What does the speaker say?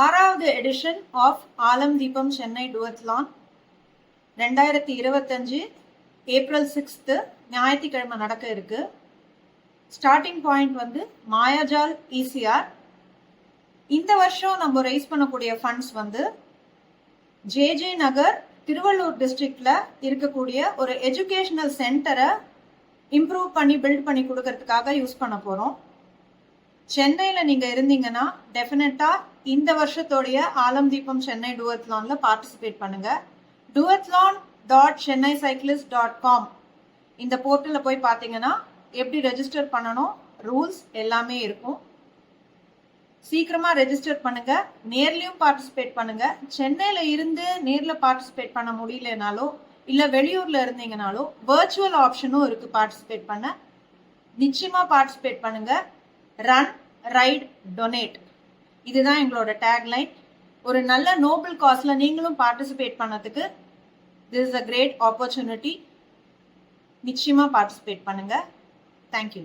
6வது edition of ஆலம் தீபம் Chennai டுவத்லான் 2025 April 6 ஞாயிற்றுக்கிழமை நடக்க இருக்கு. ஸ்டார்டிங் பாயிண்ட் வந்து மாயாஜால் இசிஆர். இந்த வருஷம் நம்ம ரைஸ் பண்ணக்கூடிய ஃபண்ட்ஸ் வந்து ஜேஜே நகர் திருவள்ளூர் டிஸ்ட்ரிக்ட்ல இருக்கக்கூடிய ஒரு எஜுகேஷனல் சென்டரை இம்ப்ரூவ் பண்ணி பில்ட் பண்ணி கொடுக்கறதுக்காக யூஸ் பண்ண போறோம். சென்னையில நீங்க இருந்தீங்கன்னா டெஃபினட்டா இந்த வருஷத்தோடைய ஆலம் தீபம் சென்னை டுவத்லான்ல பார்ட்டிசிபேட் பண்ணுங்க. duathlon.chennaicyclist.com இந்த போர்ட்டல்ல போய் பார்த்தீங்கன்னா எப்படி ரெஜிஸ்டர் பண்ணணும், ரூல்ஸ் எல்லாமே இருக்கும். சீக்கிரமா ரெஜிஸ்டர் பண்ணுங்க. நேர்லயும் பார்ட்டிசிபேட் பண்ணுங்க. சென்னையில இருந்து நேர்ல பார்ட்டிசிபேட் பண்ண முடியலனாலோ இல்ல வெளியூர்ல இருந்தீங்கனாலோ வர்ச்சுவல் ஆப்ஷனும் இருக்கு பார்ட்டிசிபேட் பண்ண. நிச்சயமா பார்ட்டிசிபேட் பண்ணுங்க. ரன், ரைட், டொனேட், இதுதான் எங்களோட டேக்லைன். ஒரு நல்ல நோபல் காஸ்ல நீங்களும் பார்ட்டிசிபேட் பண்ணதுக்கு this is a great opportunity. நிச்சயமா பார்ட்டிசிபேட் பண்ணுங்க. தேங்க்யூ.